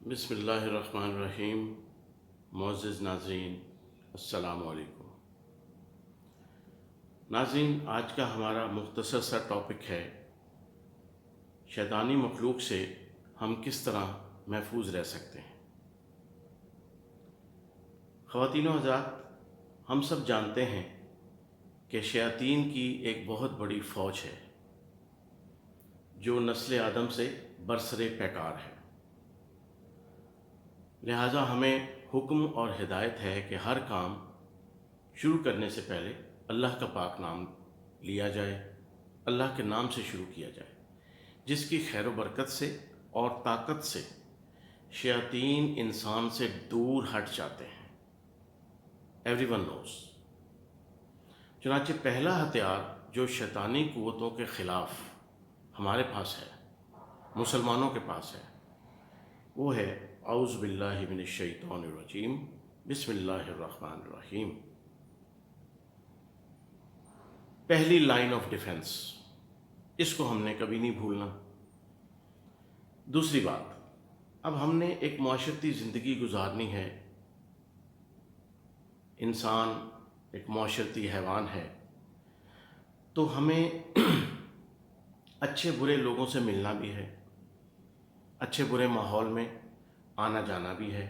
بسم اللہ الرحمن الرحیم۔ معزز ناظرین، السلام علیکم۔ ناظرین، آج کا ہمارا مختصر سا ٹاپک ہے شیطانی مخلوق سے ہم کس طرح محفوظ رہ سکتے ہیں۔ خواتین و حضرات، ہم سب جانتے ہیں کہ شیاطین کی ایک بہت بڑی فوج ہے جو نسل آدم سے برسر پیکار ہے۔ لہٰذا ہمیں حکم اور ہدایت ہے کہ ہر کام شروع کرنے سے پہلے اللہ کا پاک نام لیا جائے، اللہ کے نام سے شروع کیا جائے، جس کی خیر و برکت سے اور طاقت سے شیاطین انسان سے دور ہٹ جاتے ہیں۔ Every one knows. چنانچہ پہلا ہتھیار جو شیطانی قوتوں کے خلاف ہمارے پاس ہے، مسلمانوں کے پاس ہے، وہ ہے اعوذ باللہ من الشیطان الرجیم، بسم اللہ الرحمن الرحیم۔ پہلی لائن آف ڈیفنس، اس کو ہم نے کبھی نہیں بھولنا۔ دوسری بات، اب ہم نے ایک معاشرتی زندگی گزارنی ہے، انسان ایک معاشرتی حیوان ہے، تو ہمیں اچھے برے لوگوں سے ملنا بھی ہے، اچھے برے ماحول میں آنا جانا بھی ہے۔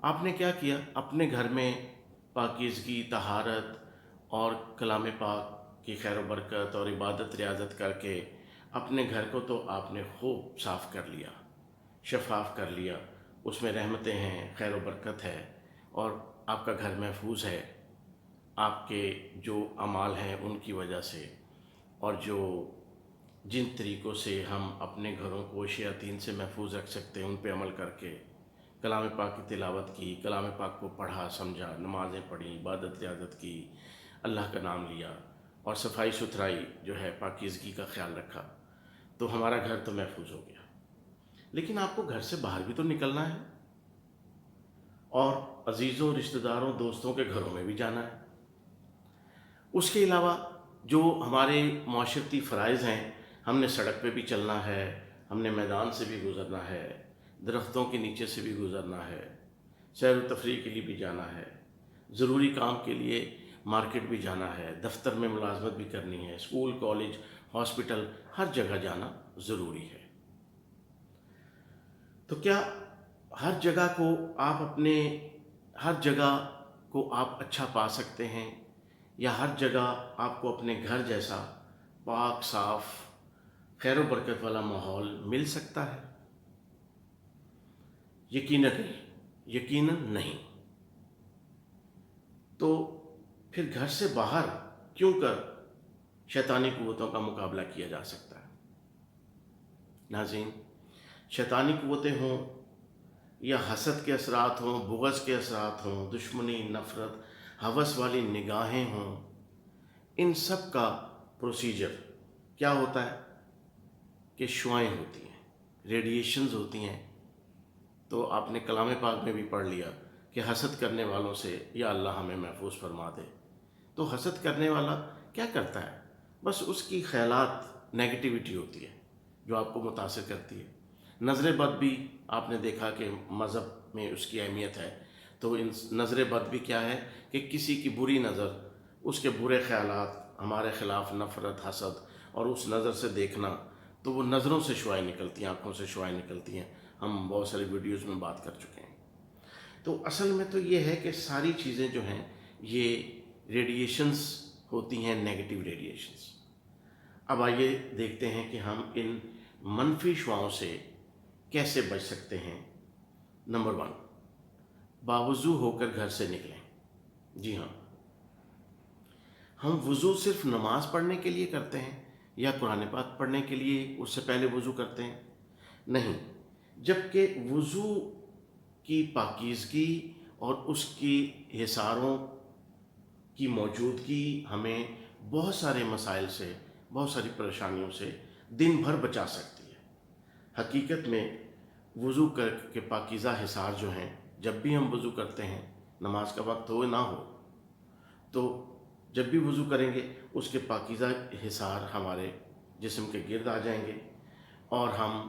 آپ نے کیا کیا؟ اپنے گھر میں پاکیزگی، طہارت اور کلام پاک کی خیر و برکت اور عبادت ریاضت کر کے اپنے گھر کو تو آپ نے خوب صاف کر لیا، شفاف کر لیا، اس میں رحمتیں ہیں، خیر و برکت ہے، اور آپ کا گھر محفوظ ہے آپ کے جو اعمال ہیں ان کی وجہ سے، اور جن طریقوں سے ہم اپنے گھروں کو شیاطین سے محفوظ رکھ سکتے ہیں ان پہ عمل کر کے کلام پاک کی تلاوت کی، کلام پاک کو پڑھا سمجھا، نمازیں پڑھی، عبادت ریاضت کی، اللہ کا نام لیا، اور صفائی ستھرائی جو ہے پاکیزگی کا خیال رکھا، تو ہمارا گھر تو محفوظ ہو گیا۔ لیکن آپ کو گھر سے باہر بھی تو نکلنا ہے، اور عزیزوں، رشتہ داروں، دوستوں کے گھروں میں بھی جانا ہے۔ اس کے علاوہ جو ہمارے معاشرتی فرائض ہیں، ہم نے سڑک پہ بھی چلنا ہے، ہم نے میدان سے بھی گزرنا ہے، درختوں کے نیچے سے بھی گزرنا ہے، سیر و تفریح کے لیے بھی جانا ہے، ضروری کام کے لیے مارکیٹ بھی جانا ہے، دفتر میں ملازمت بھی کرنی ہے، اسکول، کالج، ہاسپٹل، ہر جگہ جانا ضروری ہے۔ تو کیا ہر جگہ کو ہر جگہ کو آپ اچھا پا سکتے ہیں، یا ہر جگہ آپ کو اپنے گھر جیسا پاک، صاف، خیر و برکت والا ماحول مل سکتا ہے؟ یقیناً نہیں، یقیناً نہیں۔ تو پھر گھر سے باہر کیوں کر شیطانی قوتوں کا مقابلہ کیا جا سکتا ہے؟ ناظرین، شیطانی قوتیں ہوں یا حسد کے اثرات ہوں، بغض کے اثرات ہوں، دشمنی، نفرت، ہوس والی نگاہیں ہوں، ان سب کا پروسیجر کیا ہوتا ہے کہ شعائیں ہوتی ہیں، ریڈیشنز ہوتی ہیں۔ تو آپ نے کلام پاک میں بھی پڑھ لیا کہ حسد کرنے والوں سے یا اللہ ہمیں محفوظ فرما دے۔ تو حسد کرنے والا کیا کرتا ہے؟ بس اس کی خیالات نیگیٹیوٹی ہوتی ہے جو آپ کو متاثر کرتی ہے۔ نظر بد بھی آپ نے دیکھا کہ مذہب میں اس کی اہمیت ہے، تو نظر بد بھی کیا ہے کہ کسی کی بری نظر، اس کے برے خیالات، ہمارے خلاف نفرت، حسد، اور اس نظر سے دیکھنا، تو وہ نظروں سے شعائیں نکلتی ہیں، آنکھوں سے شعائیں نکلتی ہیں۔ ہم بہت ساری ویڈیوز میں بات کر چکے ہیں۔ تو اصل میں تو یہ ہے کہ ساری چیزیں جو ہیں یہ ریڈیشنز ہوتی ہیں، نیگیٹیو ریڈیشنز۔ اب آئیے دیکھتے ہیں کہ ہم ان منفی شعاؤں سے کیسے بچ سکتے ہیں۔ نمبر 1، باوضو ہو کر گھر سے نکلیں۔ جی ہاں، ہم وضو صرف نماز پڑھنے کے لیے کرتے ہیں یا قرآن پاک پڑھنے کے لیے اس سے پہلے وضو کرتے ہیں؟ نہیں، جبکہ وضو کی پاکیزگی اور اس کی حصاروں کی موجودگی ہمیں بہت سارے مسائل سے، بہت ساری پریشانیوں سے دن بھر بچا سکتی ہے۔ حقیقت میں وضو کر کے پاکیزہ حصار جو ہیں، جب بھی ہم وضو کرتے ہیں، نماز کا وقت ہو نہ ہو، تو جب بھی وضو کریں گے اس کے پاکیزہ حصار ہمارے جسم کے گرد آ جائیں گے، اور ہم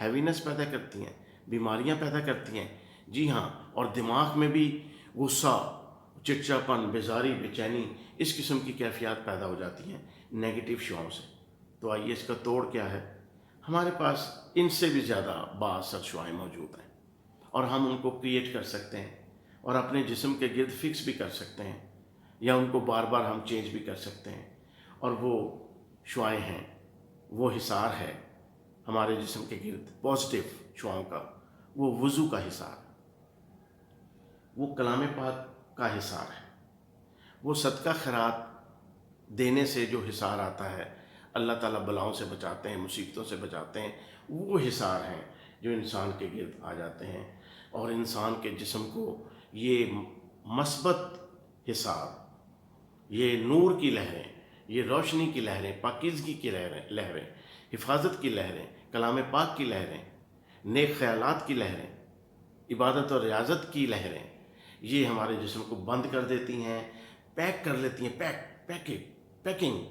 ہیوینس پیدا کرتی ہیں، بیماریاں پیدا کرتی ہیں، جی ہاں، اور دماغ میں بھی غصہ، چڑچڑاپن، بیزاری، بے چینی، اس قسم کی کیفیات پیدا ہو جاتی ہیں نیگیٹو شعاؤں سے۔ تو آئیے اس کا توڑ کیا ہے؟ ہمارے پاس ان سے بھی زیادہ بااثر شعائیں موجود ہیں، اور ہم ان کو کریٹ کر سکتے ہیں اور اپنے جسم کے گرد فکس بھی کر سکتے ہیں، یا ان کو بار بار ہم چینج بھی کر سکتے ہیں۔ اور وہ شعائیں ہیں، وہ حصار ہے ہمارے جسم کے گرد پازیٹیو شعاؤں کا، وہ وضو کا حصار ہے، وہ کلام پاک کا حصار ہے، وہ صدقہ خیرات دینے سے جو حصار آتا ہے، اللہ تعالیٰ بلاؤں سے بچاتے ہیں، مصیبتوں سے بچاتے ہیں، وہ حصار ہیں جو انسان کے گرد آ جاتے ہیں، اور انسان کے جسم کو یہ مثبت حصار، یہ نور کی لہریں، یہ روشنی کی لہریں، پاکیزگی کی لہریں، حفاظت کی لہریں، کلام پاک کی لہریں، نیک خیالات کی لہریں، عبادت اور ریاضت کی لہریں، یہ ہمارے جسم کو بند کر دیتی ہیں، پیک کر لیتی ہیں، پیکنگ،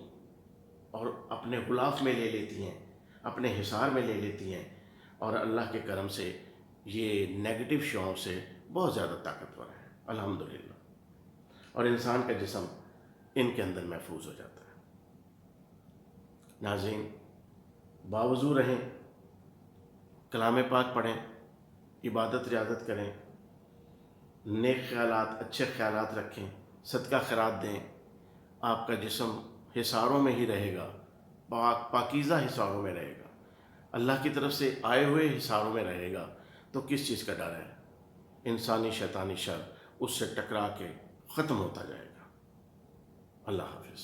اور اپنے غلاف میں لے لیتی ہیں، اپنے حصار میں لے لیتی ہیں، اور اللہ کے کرم سے یہ نیگیٹو شعاؤں سے بہت زیادہ طاقتور ہے الحمدللہ، اور انسان کا جسم ان کے اندر محفوظ ہو جاتا ہے۔ ناظرین، باوضو رہیں، کلام پاک پڑھیں، عبادت ریاضت کریں، نیک خیالات، اچھے خیالات رکھیں، صدقہ خیرات دیں، آپ کا جسم حصاروں میں ہی رہے گا، پاکیزہ حصاروں میں رہے گا، اللہ کی طرف سے آئے ہوئے حصاروں میں رہے گا۔ تو کس چیز کا ڈر ہے؟ انسانی شیطانی شر اس سے ٹکرا کے ختم ہوتا جائے گا۔ اللہ حافظ۔